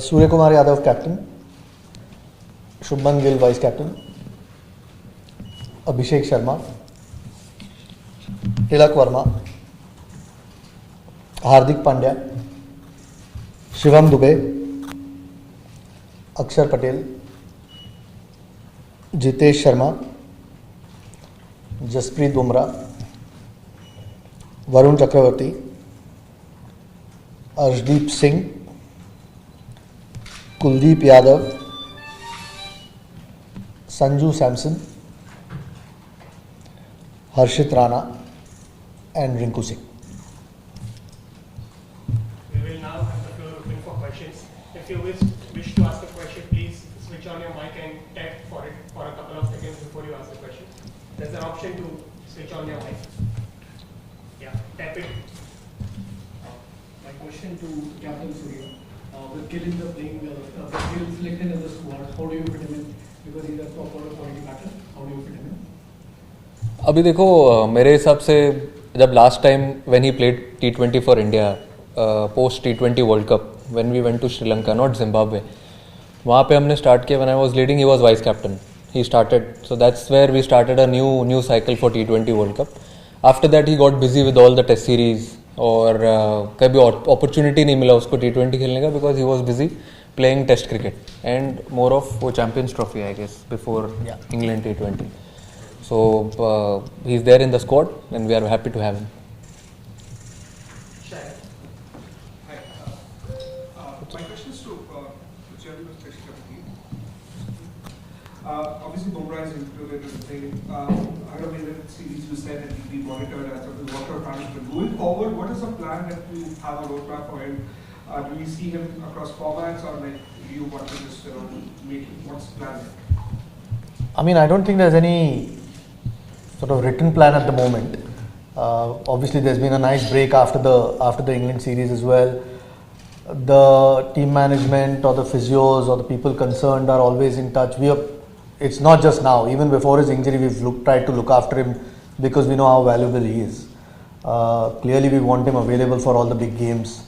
Surya Kumar Yadav captain, Shubman Gill vice captain, Abhishek Sharma, Tilak Verma, Hardik Pandya, Shivam Dubey, Akshar Patel, Jitesh Sharma, Jasprit Bumrah, Varun Chakravarti, Arshdeep Singh, Kuldeep Yadav, Sanju Samson, Harshit Rana and Rinku Singh. We will now have the floor open for questions. If you wish to ask a question, please switch on your mic and tap for it for a couple of seconds before you ask the question. There's an option to switch on your mic. Yeah, tap it. My question to Captain Surya. With Gill in the playing, with Gill selected in the squad, how do you fit him in? Because he's a top order quality batter. How do you fit him in? अभी देखो मेरे हिसाब से जब last time when he played T20 for India post T20 world cup when we went to Sri Lanka not Zimbabwe, वहाँ पे हमने start किया. When I was leading he was vice captain. He started, so that's where we started a new cycle for T20 world cup. After that he got busy with all the test series और कभी opportunity नहीं मिला उसको T20 खेलने का because he was busy playing test cricket and more of वो Champions Trophy I guess before England T20. So he's there in the squad and we are happy to have him. Hi. My question is to the chairman of Special Committee. Obviously, Bumrah is included in the thing. I don't know the series you said that he'll be monitored as a water transfer. Going forward, what is the plan that you have a roadmap for him? Do we see him across formats or like you want to just make what's the plan? I mean, I don't think there's any sort of written plan at the moment. Obviously, there's been a nice break after the England series as well. The team management or the physios or the people concerned are always in touch. It's not just now. Even before his injury, we've tried to look after him because we know how valuable he is. Clearly, we want him available for all the big games.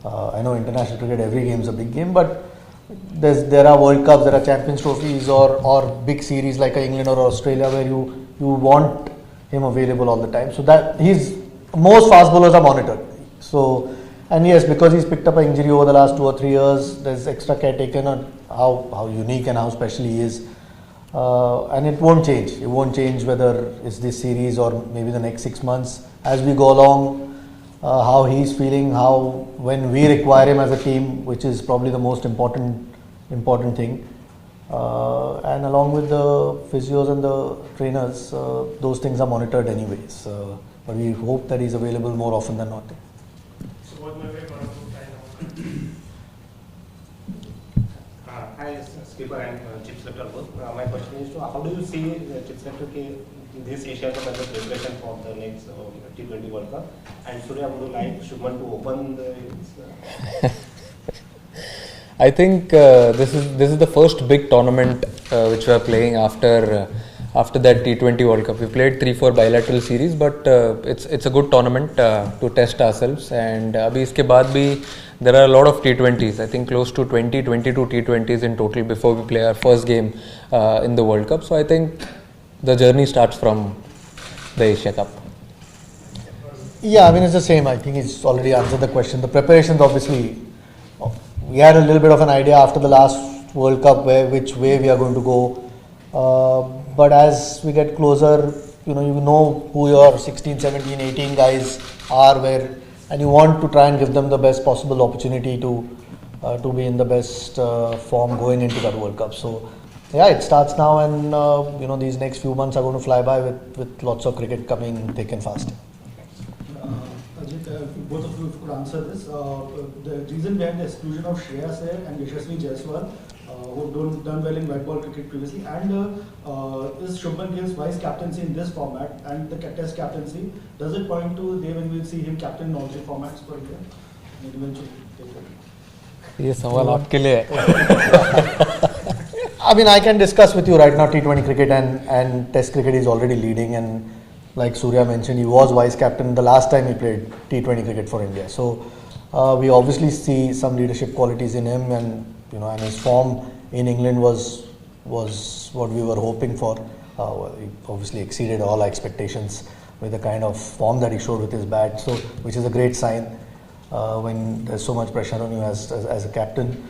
I know international cricket, every game is a big game, but there are World Cups, there are Champions Trophies or big series like England or Australia where you want him available all the time. So that most fast bowlers are monitored. So, and yes, because he's picked up an injury over the last 2 or 3 years, there's extra care taken on how unique and how special he is. And it won't change. It won't change whether it's this series or maybe the next 6 months. As we go along, how he's feeling, when we require him as a team, which is probably the most important thing. And along with the physios and the trainers, those things are monitored anyways. But we hope that he's available more often than not. So what my way Hi, Skipper and Chip Selector both. My question is to how do you see Chip Selector this Asia Cup as a preparation for the next T20 World Cup? And Surya, would you like Shubman to open the I think this is the first big tournament which we are playing after that T20 World Cup. We played 3-4 bilateral series, but it's a good tournament to test ourselves. And abhi iske baad bhi there are a lot of T20s. I think close to 22 T20s in total before we play our first game in the World Cup. So I think the journey starts from the Asia Cup. Yeah, I mean it's the same. I think he's already answered the question. The preparations, obviously, we had a little bit of an idea after the last World Cup which way we are going to go. But as we get closer, you know who your 16, 17, 18 guys are, and you want to try and give them the best possible opportunity to be in the best form going into that World Cup. So yeah, it starts now, and these next few months are going to fly by with lots of cricket coming thick and fast. Both of you could answer this. The reason behind the exclusion of Shreyas Iyer and Yashasvi Jaiswal, who have done well in white ball cricket previously, and is Shubman Gill's vice captaincy in this format and the test captaincy, does it point to the day when we'll see him captain in all three formats for India? And eventually take it. ये सवाल आपके लिए है. I mean, I can discuss with you right now T20 cricket and Test cricket is already leading, and like Surya mentioned, he was vice captain the last time he played T20 cricket for India. So We obviously see some leadership qualities in him, and and his form in England was what we were hoping for. He obviously exceeded all our expectations with the kind of form that he showed with his bat, so which is a great sign when there's so much pressure on you as a captain.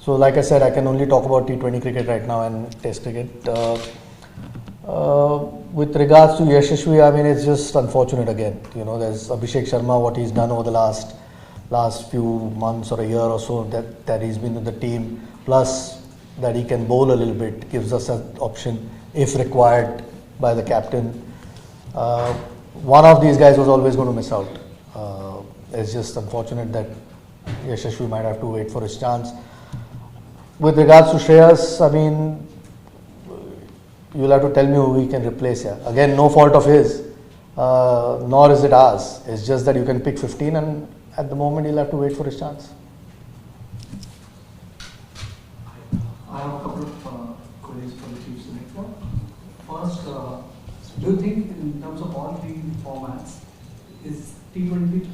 So, like I said, I can only talk about T20 cricket right now and Test cricket. With regards to Yashasvi, I mean, it's just unfortunate again. There's Abhishek Sharma, what he's done over the last few months or a year or so that he's been with the team, plus that he can bowl a little bit, gives us an option if required by the captain. One of these guys was always going to miss out. It's just unfortunate that Yashasvi might have to wait for his chance. With regards to Shreyas, I mean, you'll have to tell me who we can replace here. Again, no fault of his, nor is it ours. It's just that you can pick 15, and at the moment he'll have to wait for his chance. I have a couple of queries for the chief selector. First, do you think in terms of all three formats, is T20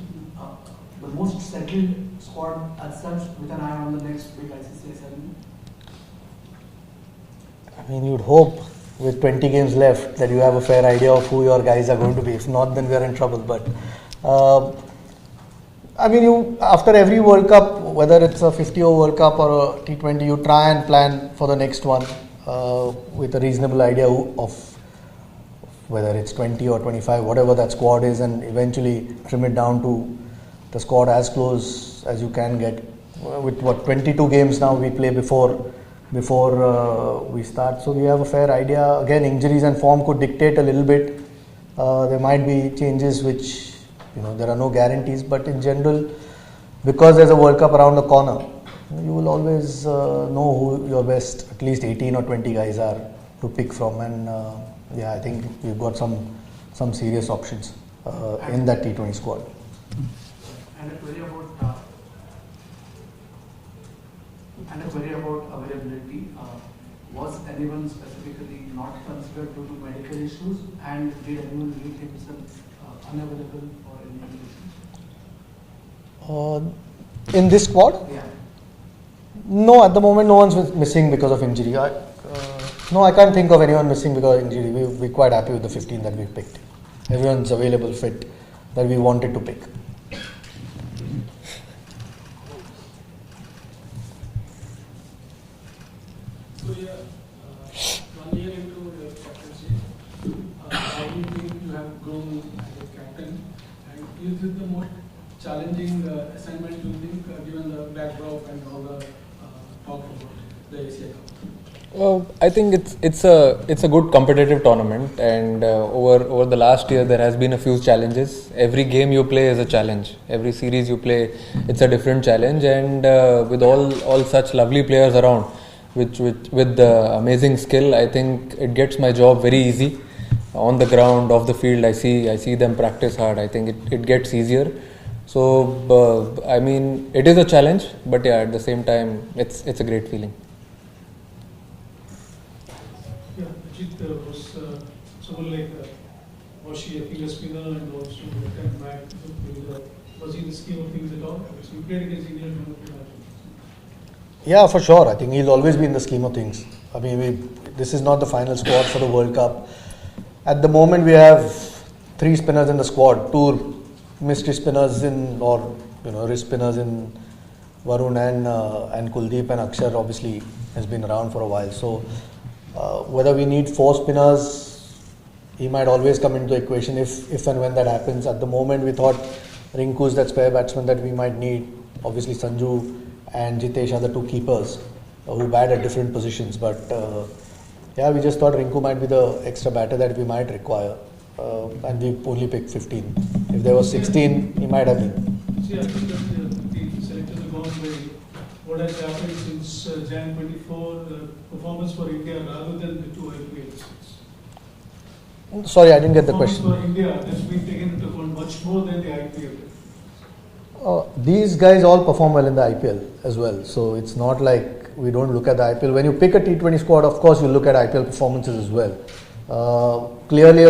the most settled squad as such, with an eye on the next big ICC ceremony? I mean, you'd hope with 20 games left that you have a fair idea of who your guys are going to be. If not, then we are in trouble. But I mean, after every World Cup, whether it's a 50-over World Cup or a T20, you try and plan for the next one with a reasonable idea of whether it's 20 or 25, whatever that squad is, and eventually trim it down to the squad as close as you can get. With 22 games now we play before we start, so we have a fair idea. Again, injuries and form could dictate a little bit. There might be changes which, there are no guarantees, but in general, because there's a World Cup around the corner, you will always know who your best, at least 18 or 20 guys are to pick from, and I think we've got some serious options in that T20 squad. And a query about availability. Was anyone specifically not considered due to medical issues, and did anyone make himself unavailable for any reason? In this squad? Yeah. No, at the moment no one's missing because of injury. No, I can't think of anyone missing because of injury. We're quite happy with the 15 that we picked. Everyone's available, fit, that we wanted to pick. So 1 year into your captaincy, how do you think you have grown as a captain? And is it the most challenging assignment you think, given the backdrop and all the talk about the Asia Cup? Well, I think it's a good competitive tournament, and over the last year there has been a few challenges. Every game you play is a challenge. Every series you play, it's a different challenge, and with all such lovely players around, with the amazing skill, I think it gets my job very easy. On the ground, off the field, I see them practice hard. I think it gets easier. So I mean, it is a challenge, but yeah, at the same time, it's a great feeling. Yeah, Ajit was someone like, was she a finger spinner and also return back? Was he in the scheme of things at all? So you played against England. Yeah, for sure. I think he'll always be in the scheme of things. I mean, this is not the final squad for the World Cup. At the moment, we have 3 spinners in the squad, 2 mystery spinners wrist spinners in Varun and Kuldeep, and Akshar obviously has been around for a while. So whether we need 4 spinners, he might always come into the equation if and when that happens. At the moment, we thought Rinku is that spare batsman that we might need. Obviously, Sanju and Jitesh are the 2 keepers who bat at different positions. But we just thought Rinku might be the extra batter that we might require. And we only picked 15. If there was 16, he might have been. See, I think that the selectors have gone by what has happened since Jan 24, the performance for India rather than the 2 IPLs. Sorry, I didn't get the question. For India has been taken into account much more than the IPL. These guys all perform well in the IPL as well. So it's not like we don't look at the IPL. When you pick a T20 squad, of course you look at IPL performances as well. Clearly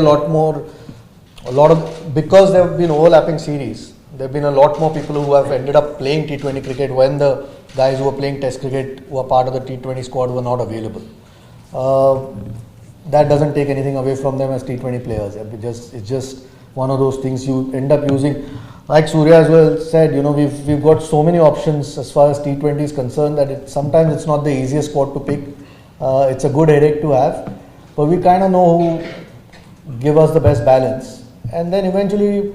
because there have been overlapping series, there have been a lot more people who have ended up playing T20 cricket when the guys who were playing Test cricket, who are part of the T20 squad, were not available. That doesn't take anything away from them as T20 players. It's just one of those things you end up using. Like Surya as well said, we've got so many options as far as T20 is concerned that sometimes it's not the easiest squad to pick. It's a good headache to have, but we kind of know who give us the best balance. And then eventually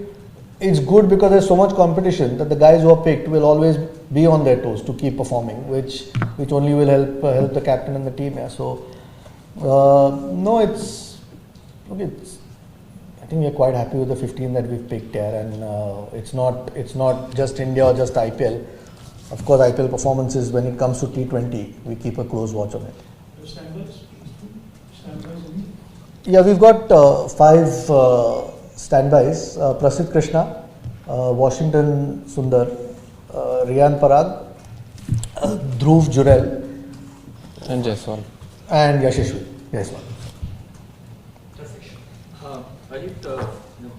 it's good because there's so much competition that the guys who are picked will always be on their toes to keep performing, which only will help the captain and the team. Yeah. So no, I think we're quite happy with the 15 that we've picked here, and it's not just India or just IPL. Of course, IPL performances, when it comes to T20, we keep a close watch on it. Standbys? Yeah, we've got 5 standbys. Prasidh Krishna, Washington Sundar, Riyan Parag, Dhruv Jurel, And Jaiswal. and Yashashvi Jaiswal. Ajit,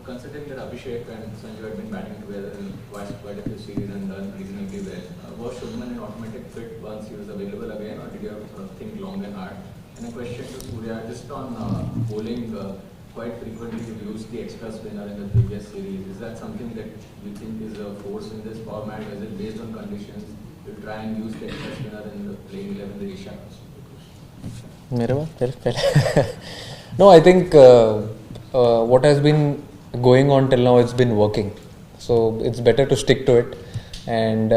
considering that Abhishek and Sanju had been batting together in quite a few series and done reasonably well, was Shubman an automatic fit once he was available again, or did you have to sort of think long and hard? And a question to Surya, just on bowling, quite frequently you've used the extra spinner in the previous series. Is that something that you think is a force in this format? Is it based on conditions? You try and use the extra spinner in the playing 11 the Asia? No, I think what has been going on till now, it's been working. So it's better to stick to it. And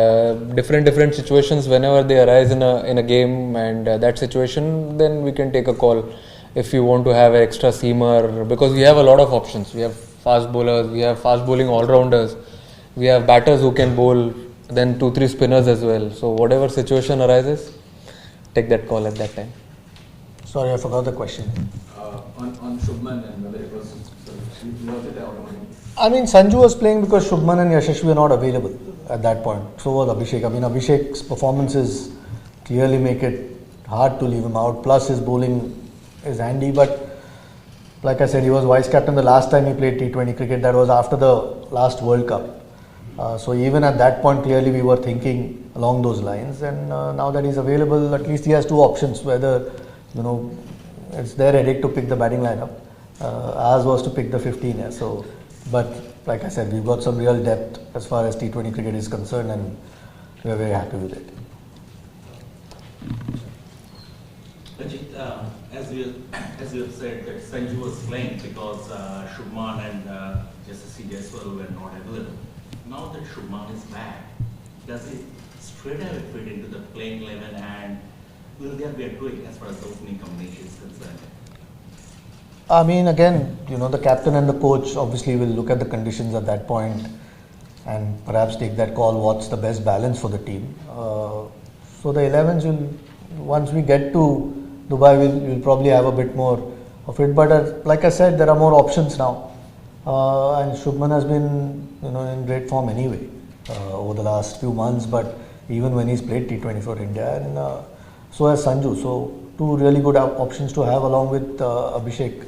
different situations, whenever they arise in a game, and that situation, then we can take a call if you want to have an extra seamer, because we have a lot of options. We have fast bowlers, we have fast bowling all-rounders, we have batters who can bowl, then 2-3 spinners as well. So whatever situation arises, take that call at that time. Sorry, I forgot the question. On Shubman and whether it was worth it out. I mean, Sanju was playing because Shubman and Yashashvi were not available at that point. So was Abhishek. I mean, Abhishek's performances clearly make it hard to leave him out. Plus, his bowling is handy. But like I said, he was vice captain the last time he played T20 cricket. That was after the last World Cup. So even at that point, clearly we were thinking along those lines. And now that he's available, at least he has 2 options. Whether, it's their headache to pick the batting lineup. Ours was to pick the 15. Yeah. So, but like I said, we've got some real depth as far as T20 cricket is concerned, and we're very happy with it. Ajit, as you have said, that Sanju was playing because Shubman and Yashasvi Jaiswal were not available. Now that Shubman is back, does it straight away fit into the playing 11, and will there be a tweak as far as the opening combination is concerned? I mean, again, the captain and the coach obviously will look at the conditions at that point and perhaps take that call, what's the best balance for the team. So the 11s once we get to Dubai, we'll probably have a bit more of it. But like I said, there are more options now. And Shubman has been, in great form anyway over the last few months, but even when he's played T20 for India, and so has Sanju. So 2 really good options to have along with Abhishek.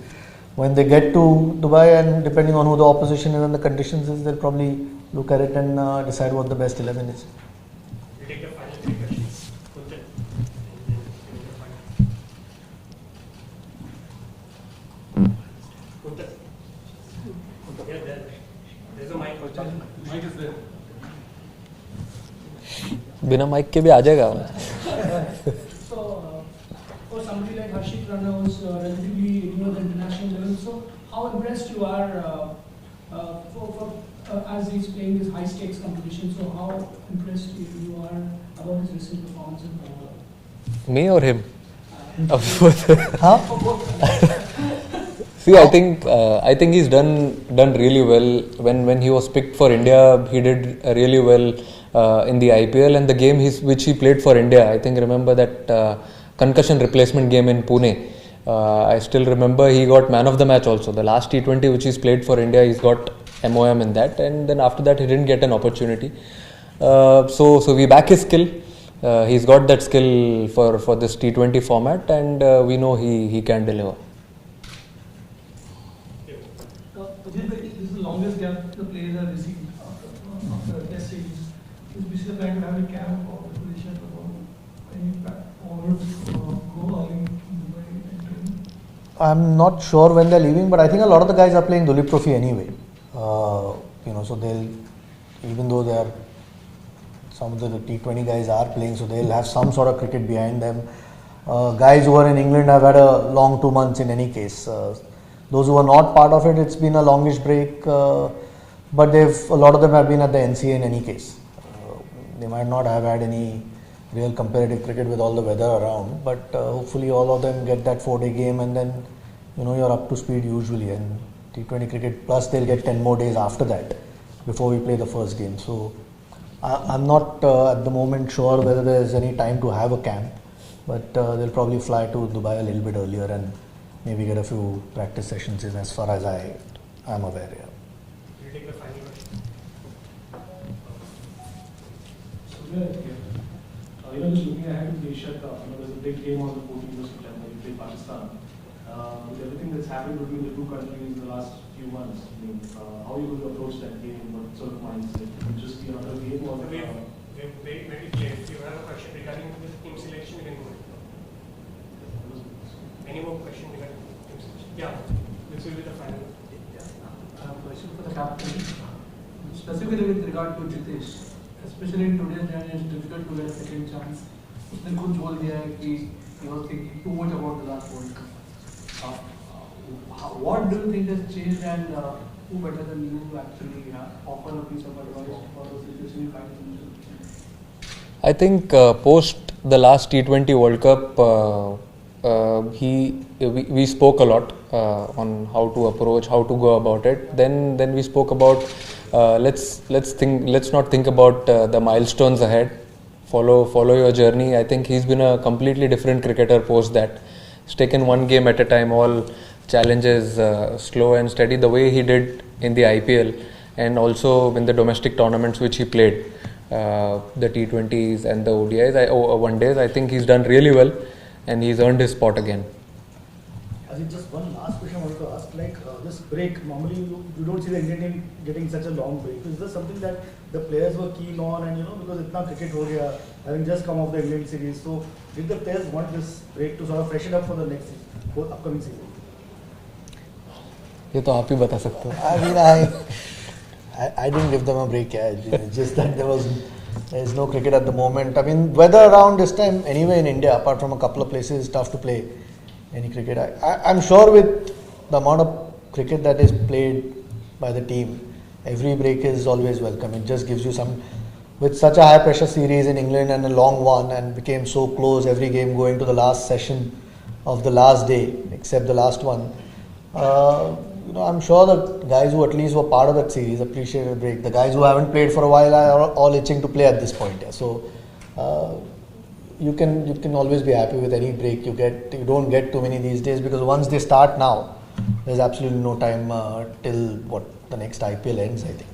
When they get to Dubai, and depending on who the opposition is and the conditions is, they'll probably look at it and decide what the best 11 is. We take the final 3 questions. Kuntal. Kuntal. Yeah, there's a mic. Mic is there. बिना mic के भी आ जाएगा. So, for somebody like Harshit Rana, who's relatively new at the international level, so how impressed you are as he's playing this high stakes competition? So, how impressed you are about his recent performance in World? Me or him? Huh? See, I think he's done really well. When he was picked for India, he did really well in the IPL, and the game which he played for India. I think remember that concussion replacement game in Pune. I still remember he got man of the match also. The last T20 which he's played for India, he's got MOM in that, and then after that he didn't get an opportunity. So we back his skill. He's got that skill for this T20 format, and we know he can deliver. This is the longest gap the players have received the plan to have a camp or preparation about any plan or go all in Dubai and train? I'm not sure when they're leaving, but I think a lot of the guys are playing Dulip Trophy anyway. So they'll, even though they are, some of the T20 guys are playing, so they'll have some sort of cricket behind them. Guys who are in England have had a long 2 months in any case. Those who are not part of it, it's been a longish break, but a lot of them have been at the NCA in any case. They might not have had any real competitive cricket with all the weather around, but hopefully all of them get that 4-day game, and then you're up to speed usually. And T20 cricket plus they'll get 10 more days after that before we play the first game. So I'm not at the moment sure whether there's any time to have a camp, but they'll probably fly to Dubai a little bit earlier and maybe get a few practice sessions in, as far as I am aware. Yeah. We'll take the final question. So just looking ahead to the Asia Cup, there's a big game on the 14th of September. You play Pakistan. With everything that's happened between the two countries in the last few months, how are you going to approach that game? What sort of mindset? Will it just be another game or? Very clear. If you have a question regarding the team selection, you can go ahead. Any more questions regarding team selection? Yeah, this will be the final. I have a question for the captain, specifically with regard to Jitesh. Especially in today's day, it's difficult to get a second chance. उसने खुद बोल दिया है कि he was thinking too much about the last World Cup. What do you think has changed, and who better than you to actually offer a piece of advice for the situation you find yourself? I think post the last T20 World Cup, we spoke a lot on how to approach, how to go about it. Then we spoke about let's not think about the milestones ahead. Follow your journey. I think he's been a completely different cricketer post that. He's taken one game at a time, all challenges, slow and steady, the way he did in the IPL and also in the domestic tournaments which he played, the T20s and the ODIs, one days. I think he's done really well and he's earned his spot again. As in just one last question I wanted to ask, this break, normally you don't see the Indian team getting such a long break. Is this something that the players were keen on, and because itna cricket ho gaya, having just come off the England series, so did the players want this break to sort of freshen up for the next season, for upcoming season? ये तो आप ही बता सकते हो. I mean, I didn't give them a break. It's just that there's no cricket at the moment. I mean, weather around this time anyway in India, apart from a couple of places, it's tough to play any cricket. I'm sure with the amount of cricket that is played by the team, every break is always welcome. It just gives you some, with such a high pressure series in England and a long one, and became so close, every game going to the last session of the last day, except the last one. I'm sure the guys who at least were part of that series appreciate a break. The guys who haven't played for a while are all itching to play at this point. Yeah. So you can always be happy with any break you get. You don't get too many these days, because once they start now, there's absolutely no time till the next IPL ends, I think.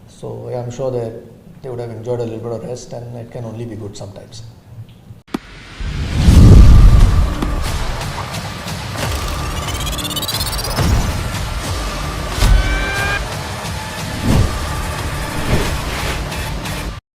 So I'm sure that they would have enjoyed a little bit of rest, and it can only be good sometimes.